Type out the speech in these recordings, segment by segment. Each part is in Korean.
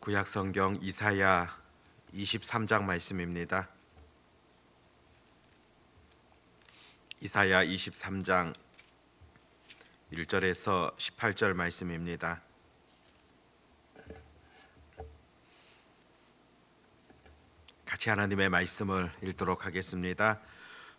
구약성경 이사야 23장 말씀입니다. 이사야 23장 1절에서 18절 말씀입니다. 같이 하나님의 말씀을 읽도록 하겠습니다.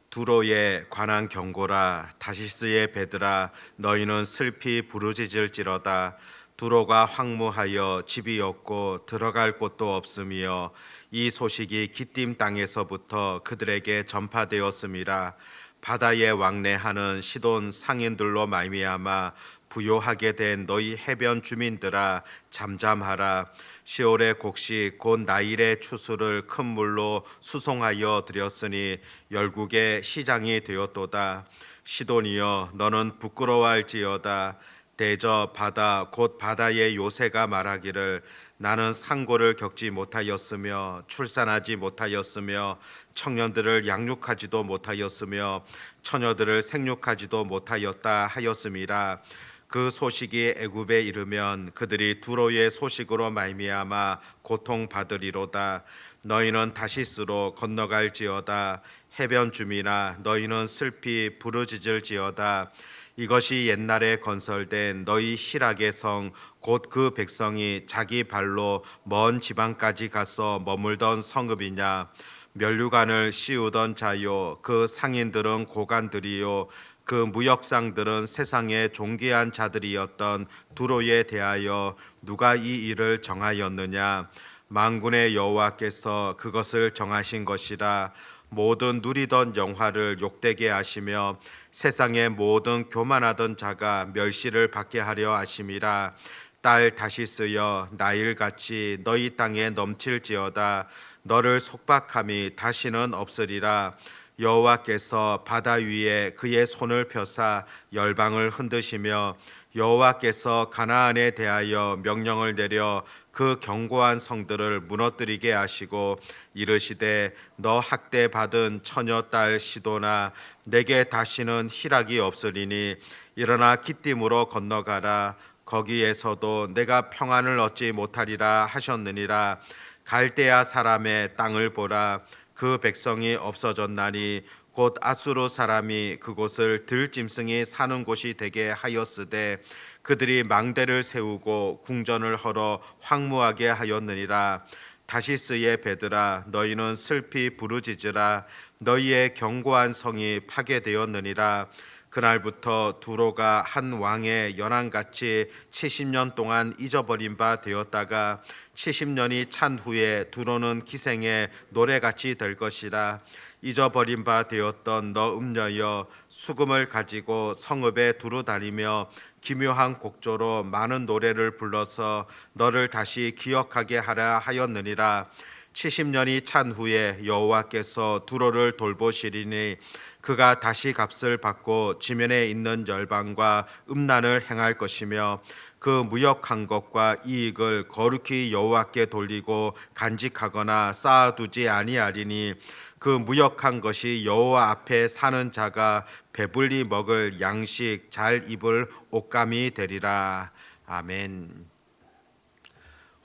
두로에 관한 경고라. 다시스의 배들아, 너희는 슬피 부르짖을지로다. 두로가 황무하여 집이 없고 들어갈 곳도 없으며 이 소식이 기띔 땅에서부터 그들에게 전파되었음이라. 바다에 왕래하는 시돈 상인들로 말미암아 부요하게 된 너희 해변 주민들아, 잠잠하라. 시올의 곡식 곧 나일의 추수를 큰 물로 수송하여 드렸으니 열국의 시장이 되었도다. 시돈이여, 너는 부끄러워할지어다. 대저 바다 곧 바다의 요새가 말하기를, 나는 상고를 겪지 못하였으며 출산하지 못하였으며 청년들을 양육하지도 못하였으며 처녀들을 생육하지도 못하였다 하였음이라. 그 소식이 애굽에 이르면 그들이 두로의 소식으로 말미암아 고통받으리로다. 너희는 다시스로 건너갈지어다. 해변 주민아, 너희는 슬피 부르짖을지어다. 이것이 옛날에 건설된 너희 희락의 성 곧 그 백성이 자기 발로 먼 지방까지 가서 머물던 성읍이냐. 면류관을 씌우던 자요, 그 상인들은 고관들이요, 그 무역상들은 세상의 존귀한 자들이었던 두로에 대하여 누가 이 일을 정하였느냐. 만군의 여호와께서 그것을 정하신 것이라. 모든 누리던 영화를 욕되게 하시며 세상의 모든 교만하던 자가 멸시를 받게 하려 하심이라. 딸 다시스여, 나일같이 너희 땅에 넘칠지어다. 너를 속박함이 다시는 없으리라. 여호와께서 바다 위에 그의 손을 펴사 열방을 흔드시며 여호와께서 가나안에 대하여 명령을 내려 그 견고한 성들을 무너뜨리게 하시고 이르시되, 너 학대받은 처녀 딸 시도나, 내게 다시는 희락이 없으리니 일어나 기띔으로 건너가라. 거기에서도 내가 평안을 얻지 못하리라 하셨느니라. 갈대아 사람의 땅을 보라. 그 백성이 없어졌나니 곧 아수르 사람이 그곳을 들짐승이 사는 곳이 되게 하였으되 그들이 망대를 세우고 궁전을 헐어 황무하게 하였느니라. 다시스의 배들아, 너희는 슬피 부르짖으라. 너희의 견고한 성이 파괴되었느니라. 그날부터 두로가 한 왕의 연한같이 70년 동안 잊어버린 바 되었다가 70년이 찬 후에 두로는 기생의 노래같이 될 것이라. 잊어버린 바 되었던 너 음녀여, 수금을 가지고 성읍에 두루 다니며 기묘한 곡조로 많은 노래를 불러서 너를 다시 기억하게 하라 하였느니라. 70년이 찬 후에 여호와께서 두로를 돌보시리니 그가 다시 값을 받고 지면에 있는 열방과 음란을 행할 것이며 그 무역한 것과 이익을 거룩히 여호와께 돌리고 간직하거나 쌓아두지 아니하리니 그 무역한 것이 여호와 앞에 사는 자가 배불리 먹을 양식 잘 입을 옷감이 되리라. 아멘.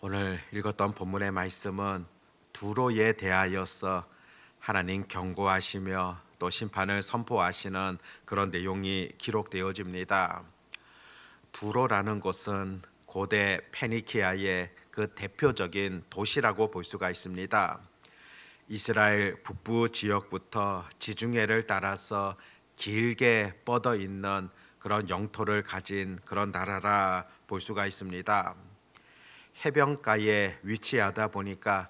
오늘 읽었던 본문의 말씀은 두로에 대하여서 하나님 경고하시며 또 심판을 선포하시는 그런 내용이 기록되어집니다. 두로라는 곳은 고대 페니키아의 그 대표적인 도시라고 볼 수가 있습니다. 이스라엘 북부 지역부터 지중해를 따라서 길게 뻗어 있는 그런 영토를 가진 그런 나라라 볼 수가 있습니다. 해변가에 위치하다 보니까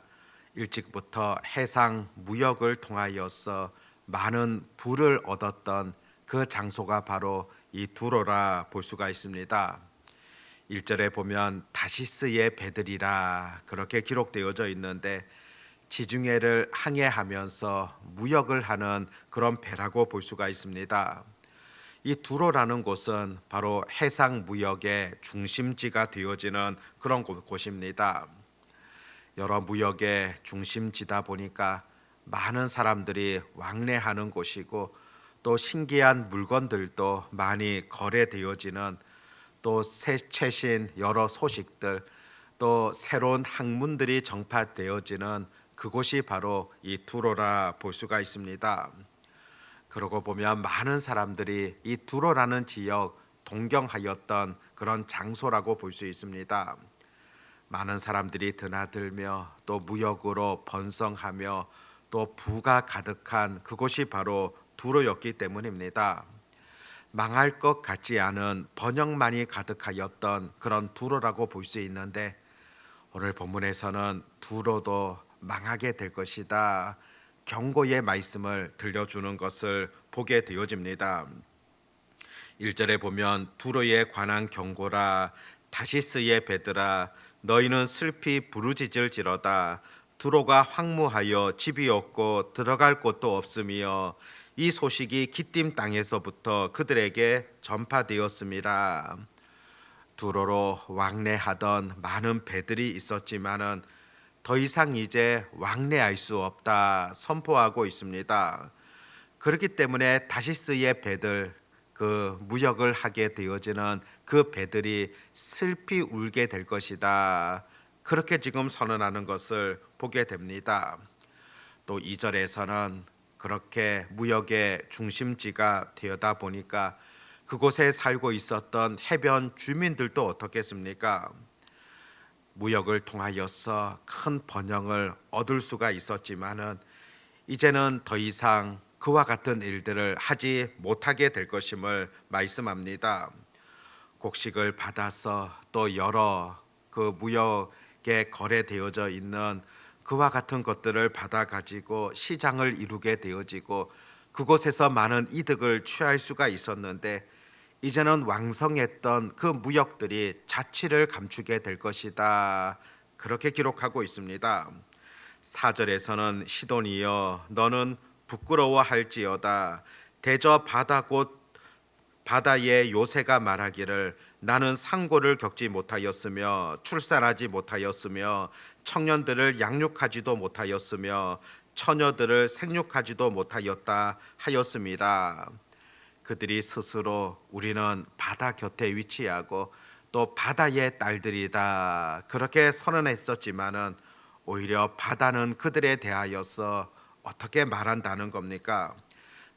일찍부터 해상 무역을 통하여서 많은 부를 얻었던 그 장소가 바로 이 두로라 볼 수가 있습니다. 1절에 보면 다시스의 배들이라 그렇게 기록되어져 있는데 지중해를 항해하면서 무역을 하는 그런 배라고 볼 수가 있습니다. 이 두로라는 곳은 바로 해상 무역의 중심지가 되어지는 그런 곳입니다. 여러 무역의 중심지다 보니까 많은 사람들이 왕래하는 곳이고 또 신기한 물건들도 많이 거래되어지는 또 최신 여러 소식들 또 새로운 학문들이 정파되어지는 그곳이 바로 이 두로라 볼 수가 있습니다. 그러고 보면 많은 사람들이 이 두로라는 지역 동경하였던 그런 장소라고 볼 수 있습니다. 많은 사람들이 드나들며 또 무역으로 번성하며 또 부가 가득한 그곳이 바로 두로였기 때문입니다. 망할 것 같지 않은 번영만이 가득하였던 그런 두로라고 볼 수 있는데, 오늘 본문에서는 두로도 망하게 될 것이다 경고의 말씀을 들려주는 것을 보게 되어집니다. 1절에 보면 두로에 관한 경고라, 다시스의 배들아 너희는 슬피 부르짖을지로다. 두로가 황무하여 집이 없고 들어갈 곳도 없으며 이 소식이 기띔 땅에서부터 그들에게 전파되었습니다. 두로로 왕래하던 많은 배들이 있었지만은 더 이상 이제 왕래할 수 없다 선포하고 있습니다. 그렇기 때문에 다시스의 배들, 그 무역을 하게 되어지는 그 배들이 슬피 울게 될 것이다, 그렇게 지금 선언하는 것을 보게 됩니다. 또 2절에서는 그렇게 무역의 중심지가 되어다 보니까 그곳에 살고 있었던 해변 주민들도 어떻겠습니까? 무역을 통하여서 큰 번영을 얻을 수가 있었지만은 이제는 더 이상 그와 같은 일들을 하지 못하게 될 것임을 말씀합니다. 곡식을 받아서 또 여러 그 무역에 거래되어져 있는 그와 같은 것들을 받아 가지고 시장을 이루게 되어지고 그곳에서 많은 이득을 취할 수가 있었는데, 이제는 왕성했던 그 무역들이 자취를 감추게 될 것이다, 그렇게 기록하고 있습니다. 4절에서는 시돈이여 너는 부끄러워할지어다. 대저 바다 곧 바다의 요새가 말하기를 나는 상고를 겪지 못하였으며 출산하지 못하였으며 청년들을 양육하지도 못하였으며 처녀들을 생육하지도 못하였다 하였음이라. 그들이 스스로 우리는 바다 곁에 위치하고 또 바다의 딸들이다 그렇게 선언했었지만은 오히려 바다는 그들에 대하여서 어떻게 말한다는 겁니까?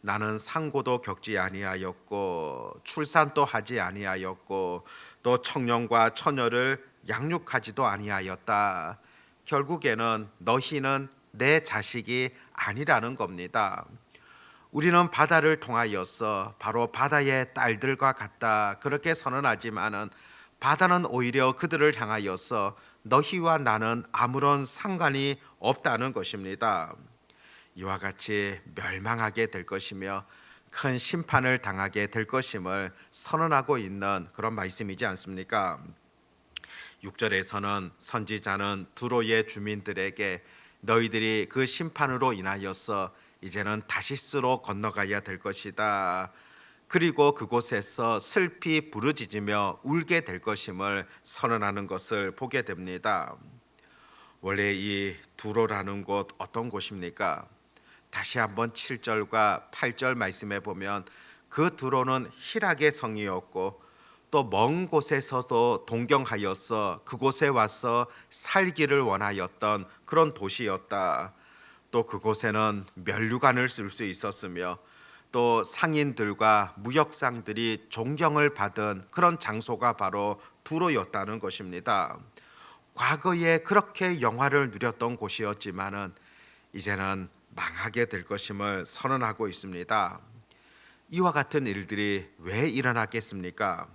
나는 상고도 겪지 아니하였고 출산도 하지 아니하였고 또 청년과 처녀를 양육하지도 아니하였다. 결국에는 너희는 내 자식이 아니라는 겁니다. 우리는 바다를 통하여서 바로 바다의 딸들과 같다 그렇게 선언하지만은 바다는 오히려 그들을 향하여서 너희와 나는 아무런 상관이 없다는 것입니다. 이와 같이 멸망하게 될 것이며 큰 심판을 당하게 될 것임을 선언하고 있는 그런 말씀이지 않습니까? 6절에서는 선지자는 두로의 주민들에게 너희들이 그 심판으로 인하여서 이제는 다시스로 건너가야 될 것이다, 그리고 그곳에서 슬피 부르짖으며 울게 될 것임을 선언하는 것을 보게 됩니다. 원래 이 두로라는 곳 어떤 곳입니까? 다시 한번 7절과 8절 말씀해 보면 그 두로는 희락의 성이었고 또 먼 곳에서도 동경하여서 그곳에 와서 살기를 원하였던 그런 도시였다. 또 그곳에는 면류관을 쓸 수 있었으며 또 상인들과 무역상들이 존경을 받은 그런 장소가 바로 두로였다는 것입니다. 과거에 그렇게 영화를 누렸던 곳이었지만은 이제는 망하게 될 것임을 선언하고 있습니다. 이와 같은 일들이 왜 일어났겠습니까?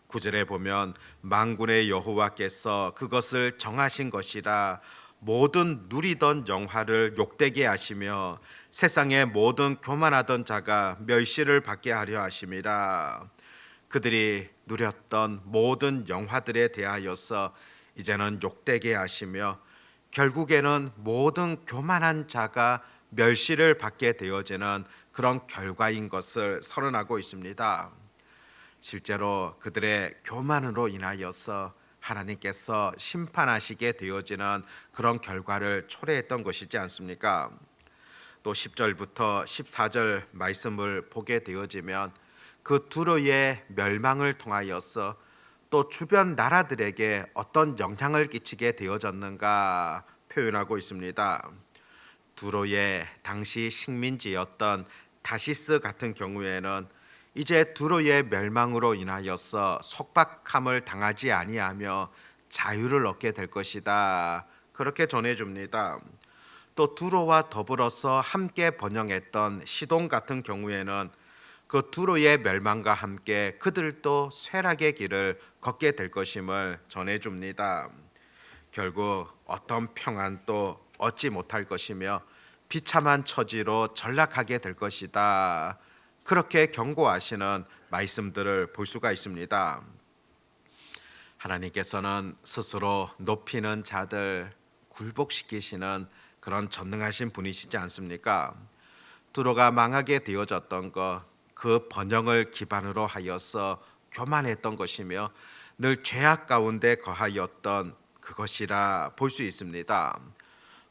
9절에 보면 만군의 여호와께서 그것을 정하신 것이라 모든 누리던 영화를 욕되게 하시며 세상의 모든 교만하던 자가 멸시를 받게 하려 하심이라. 그들이 누렸던 모든 영화들에 대하여서 이제는 욕되게 하시며 결국에는 모든 교만한 자가 멸시를 받게 되어지는 그런 결과인 것을 선언하고 있습니다. 실제로 그들의 교만으로 인하여서 하나님께서 심판하시게 되어지는 그런 결과를 초래했던 것이지 않습니까? 또 10절부터 14절 말씀을 보게 되어지면 그 두로의 멸망을 통하여서 또 또 주변 나라들에게 어떤 영향을 끼치게 되어졌는가 표현하고 있습니다. 두로의 당시 식민지였던 다시스 같은 경우에는 이제 두로의 멸망으로 인하여서 속박함을 당하지 아니하며 자유를 얻게 될 것이다. 그렇게 전해줍니다. 또 두로와 더불어서 함께 번영했던 시돈 같은 경우에는 그 두로의 멸망과 함께 그들도 쇠락의 길을 걷게 될 것임을 전해줍니다. 결국 어떤 평안도 얻지 못할 것이며 비참한 처지로 전락하게 될 것이다. 그렇게 경고하시는 말씀들을 볼 수가 있습니다. 하나님께서는 스스로 높이는 자들 굴복시키시는 그런 전능하신 분이시지 않습니까? 두로가 망하게 되어졌던 것, 그 번영을 기반으로 하여서 교만했던 것이며 늘 죄악 가운데 거하였던 그것이라 볼 수 있습니다.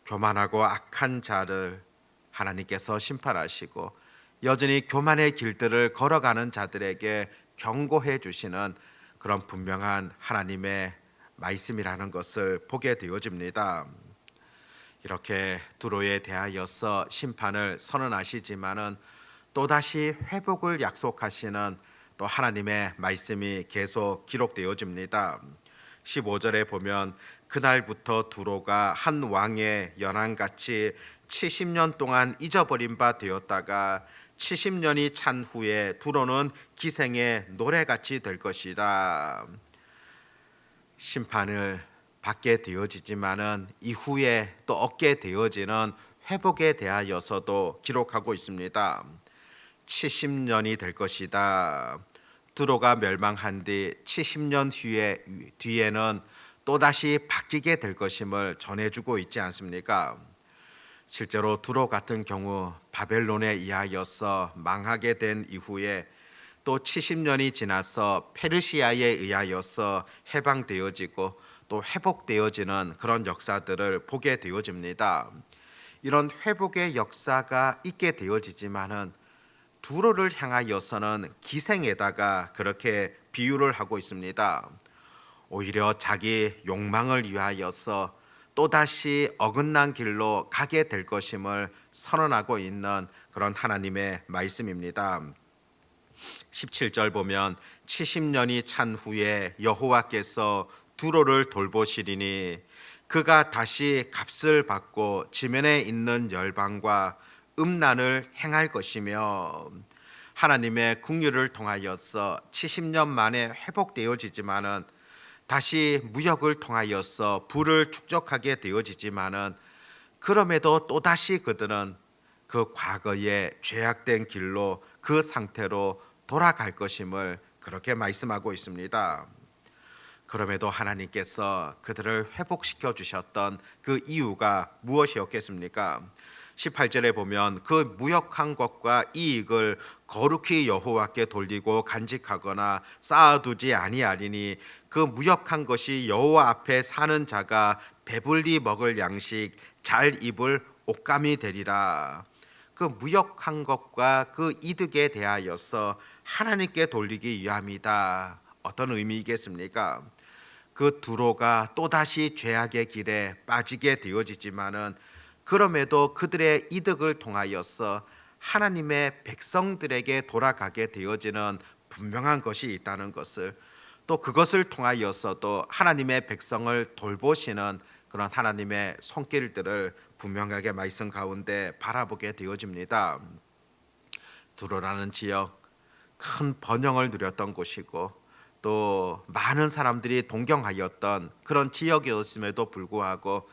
교만하고 악한 자를 하나님께서 심판하시고 여전히 교만의 길들을 걸어가는 자들에게 경고해 주시는 그런 분명한 하나님의 말씀이라는 것을 보게 되어집니다. 이렇게 두로에 대하여서 심판을 선언하시지만은 또다시 회복을 약속하시는 또 하나님의 말씀이 계속 기록되어집니다. 15절에 보면 그날부터 두로가 한 왕의 연한같이 70년 동안 잊어버린 바 되었다가 70년이 찬 후에 두로는 기생의 노래같이 될 것이다. 심판을 받게 되어지지만은 이후에 또 얻게 되어지는 회복에 대하여서도 기록하고 있습니다. 70년이 될 것이다. 두로가 멸망한 뒤 70년 뒤에는 또다시 바뀌게 될 것임을 전해주고 있지 않습니까? 실제로 두로 같은 경우 바벨론에 의하여서 망하게 된 이후에 또 70년이 지나서 페르시아에 의하여서 해방되어지고 또 회복되어지는 그런 역사들을 보게 되어집니다. 이런 회복의 역사가 있게 되어지지만은 두로를 향하여서는 기생에다가 그렇게 비유를 하고 있습니다. 오히려 자기 욕망을 위하여서 또다시 어긋난 길로 가게 될 것임을 선언하고 있는 그런 하나님의 말씀입니다. 17절 보면 70년이 찬 후에 여호와께서 두로를 돌보시리니 그가 다시 값을 받고 지면에 있는 열방과 음란을 행할 것이며, 하나님의 긍휼을 통하여서 70년 만에 회복되어지지만은 다시 무역을 통하여서 부를 축적하게 되어지지만은 그럼에도 또다시 그들은 그 과거의 죄악된 길로 그 상태로 돌아갈 것임을 그렇게 말씀하고 있습니다. 그럼에도 하나님께서 그들을 회복시켜 주셨던 그 이유가 무엇이었겠습니까? 18절에 보면 그 무역한 것과 이익을 거룩히 여호와께 돌리고 간직하거나 쌓아두지 아니하리니 그 무역한 것이 여호와 앞에 사는 자가 배불리 먹을 양식 잘 입을 옷감이 되리라. 그 무역한 것과 그 이득에 대하여서 하나님께 돌리기 위함이다. 어떤 의미이겠습니까? 그 두로가 또다시 죄악의 길에 빠지게 되어지지만은 그럼에도 그들의 이득을 통하여서 하나님의 백성들에게 돌아가게 되어지는 분명한 것이 있다는 것을, 또 그것을 통하여서도 하나님의 백성을 돌보시는 그런 하나님의 손길들을 분명하게 말씀 가운데 바라보게 되어집니다. 두로라는 지역, 큰 번영을 누렸던 곳이고 또 많은 사람들이 동경하였던 그런 지역이었음에도 불구하고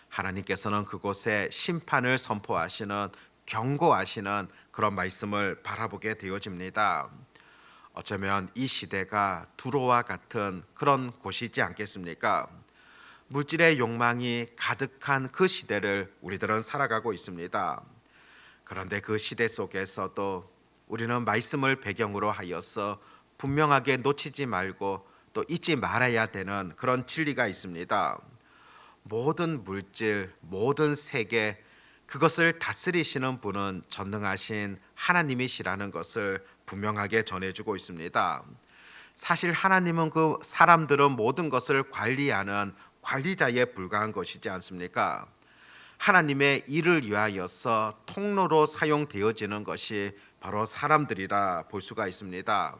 하나님께서는 그곳에 심판을 선포하시는, 경고하시는 그런 말씀을 바라보게 되어집니다. 어쩌면 이 시대가 두로와 같은 그런 곳이지 않겠습니까? 물질의 욕망이 가득한 그 시대를 우리들은 살아가고 있습니다. 그런데 그 시대 속에서도 우리는 말씀을 배경으로 하여서 분명하게 놓치지 말고 또 잊지 말아야 되는 그런 진리가 있습니다. 모든 물질, 모든 세계, 그것을 다스리시는 분은 전능하신 하나님이시라는 것을 분명하게 전해주고 있습니다. 사실 하나님은 그 사람들은 모든 것을 관리하는 관리자에 불과한 것이지 않습니까? 하나님의 일을 위하여서 통로로 사용되어지는 것이 바로 사람들이라 볼 수가 있습니다.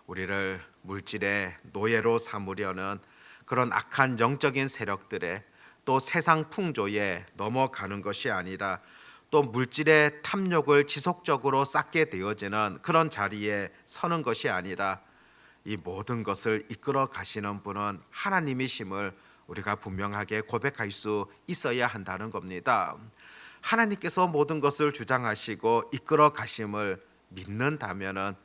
우리를 물질의 노예로 삼으려는 그런 악한 영적인 세력들의 또 세상 풍조에 넘어가는 것이 아니라 또 물질의 탐욕을 지속적으로 쌓게 되어지는 그런 자리에 서는 것이 아니라 이 모든 것을 이끌어 가시는 분은 하나님이심을 우리가 분명하게 고백할 수 있어야 한다는 겁니다. 하나님께서 모든 것을 주장하시고 이끌어 가심을 믿는다면은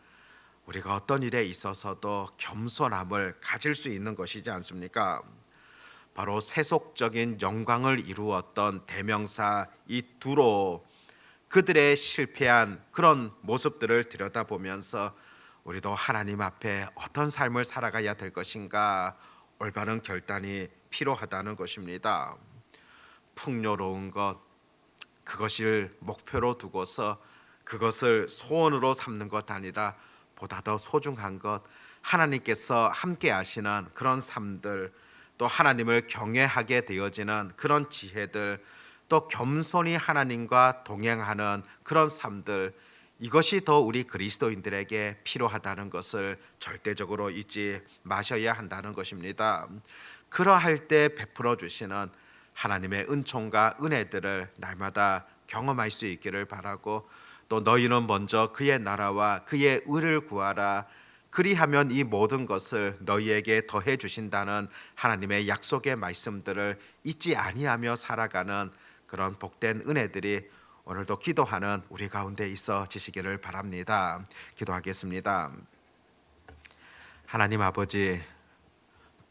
우리가 어떤 일에 있어서도 겸손함을 가질 수 있는 것이지 않습니까? 바로 세속적인 영광을 이루었던 대명사 이 두로 그들의 실패한 그런 모습들을 들여다보면서 우리도 하나님 앞에 어떤 삶을 살아가야 될 것인가 올바른 결단이 필요하다는 것입니다. 풍요로운 것 그것을 목표로 두고서 그것을 소원으로 삼는 것 아니라 보다 더 소중한 것 하나님께서 함께 하시는 그런 삶들 또 하나님을 경외하게 되어지는 그런 지혜들 또 겸손히 하나님과 동행하는 그런 삶들 이것이 더 우리 그리스도인들에게 필요하다는 것을 절대적으로 잊지 마셔야 한다는 것입니다. 그러할 때 베풀어 주시는 하나님의 은총과 은혜들을 날마다 경험할 수 있기를 바라고 또 너희는 먼저 그의 나라와 그의 의를 구하라 그리하면 이 모든 것을 너희에게 더해 주신다는 하나님의 약속의 말씀들을 잊지 아니하며 살아가는 그런 복된 은혜들이 오늘도 기도하는 우리 가운데 있어지시기를 바랍니다. 기도하겠습니다. 하나님 아버지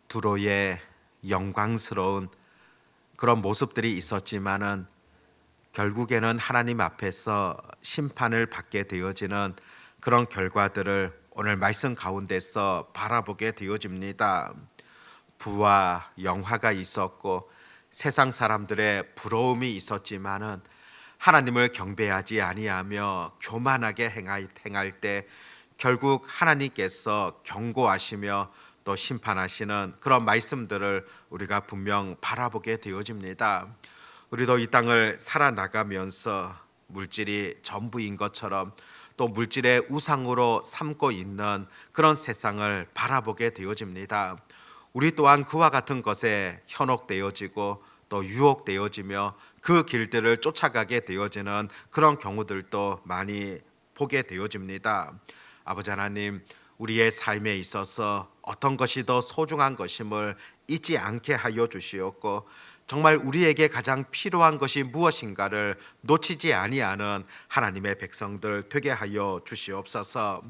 두로의 영광스러운 그런 모습들이 있었지만은 결국에는 하나님 앞에서 심판을 받게 되어지는 그런 결과들을 오늘 말씀 가운데서 바라보게 되어집니다. 부와 영화가 있었고 세상 사람들의 부러움이 있었지만은 하나님을 경배하지 아니하며 교만하게 행할 때 결국 하나님께서 경고하시며 또 심판하시는 그런 말씀들을 우리가 분명 바라보게 되어집니다. 우리도 이 땅을 살아나가면서 물질이 전부인 것처럼 또 물질의 우상으로 삼고 있는 그런 세상을 바라보게 되어집니다. 우리 또한 그와 같은 것에 현혹되어지고 또 유혹되어지며 그 길들을 쫓아가게 되어지는 그런 경우들도 많이 보게 되어집니다. 아버지 하나님, 우리의 삶에 있어서 어떤 것이 더 소중한 것임을 잊지 않게 하여 주시옵고 정말 우리에게 가장 필요한 것이 무엇인가를 놓치지 아니하는 하나님의 백성들 되게 하여 주시옵소서.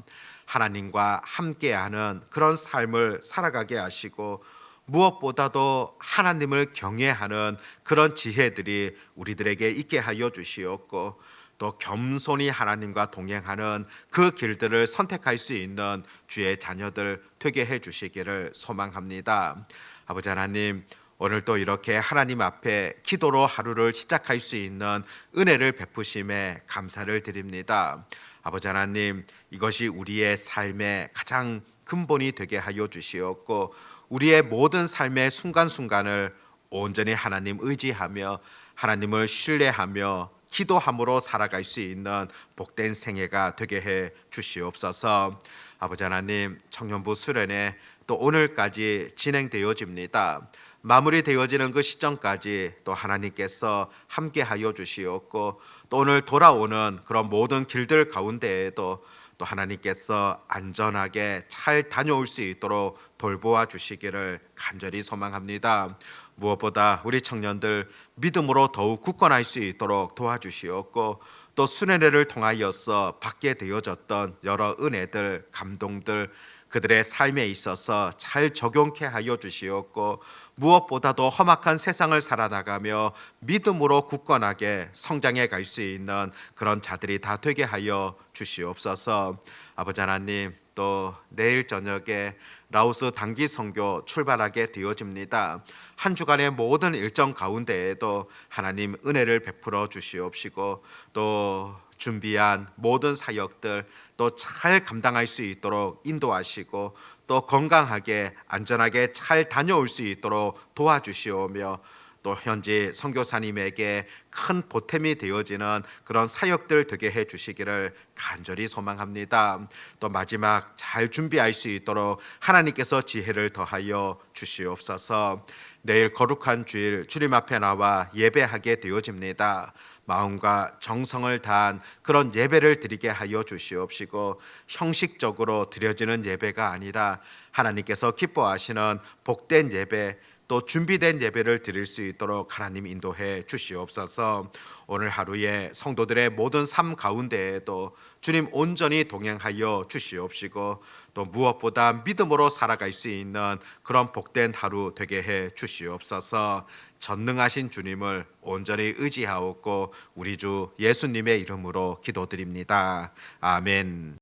하나님과 함께하는 그런 삶을 살아가게 하시고 무엇보다도 하나님을 경외하는 그런 지혜들이 우리들에게 있게 하여 주시옵고 또 겸손히 하나님과 동행하는 그 길들을 선택할 수 있는 주의 자녀들 되게 해 주시기를 소망합니다. 아버지 하나님, 오늘 또 이렇게 하나님 앞에 기도로 하루를 시작할 수 있는 은혜를 베푸심에 감사를 드립니다. 아버지 하나님, 이것이 우리의 삶의 가장 근본이 되게 하여 주시옵고 우리의 모든 삶의 순간순간을 온전히 하나님 의지하며 하나님을 신뢰하며 기도함으로 살아갈 수 있는 복된 생애가 되게 해 주시옵소서. 아버지 하나님, 청년부 수련회 또 오늘까지 진행되어집니다. 마무리되어지는 그 시점까지 또 하나님께서 함께하여 주시옵고 또 오늘 돌아오는 그런 모든 길들 가운데에도 또 하나님께서 안전하게 잘 다녀올 수 있도록 돌보아 주시기를 간절히 소망합니다. 무엇보다 우리 청년들 믿음으로 더욱 굳건할 수 있도록 도와주시옵고 또 수련회를 통하여서 받게 되어졌던 여러 은혜들, 감동들 그들의 삶에 있어서 잘 적용케 하여 주시옵고 무엇보다도 험악한 세상을 살아나가며 믿음으로 굳건하게 성장해 갈 수 있는 그런 자들이 다 되게 하여 주시옵소서. 아버지 하나님, 또 내일 저녁에 라오스 단기 선교 출발하게 되어집니다. 한 주간의 모든 일정 가운데에도 하나님 은혜를 베풀어 주시옵시고 또 준비한 모든 사역들 또 잘 감당할 수 있도록 인도하시고 또 건강하게 안전하게 잘 다녀올 수 있도록 도와주시오며 또 현지 선교사님에게 큰 보탬이 되어지는 그런 사역들 되게 해 주시기를 간절히 소망합니다. 또 마지막 잘 준비할 수 있도록 하나님께서 지혜를 더하여 주시옵소서. 내일 거룩한 주일 주님 앞에 나와 예배하게 되어집니다. 마음과 정성을 다한 그런 예배를 드리게 하여 주시옵시고 형식적으로 드려지는 예배가 아니라 하나님께서 기뻐하시는 복된 예배 또 준비된 예배를 드릴 수 있도록 하나님 인도해 주시옵소서. 오늘 하루에 성도들의 모든 삶 가운데에도 주님 온전히 동행하여 주시옵시고 또 무엇보다 믿음으로 살아갈 수 있는 그런 복된 하루 되게 해 주시옵소서. 전능하신 주님을 온전히 의지하옵고 우리 주 예수님의 이름으로 기도드립니다. 아멘.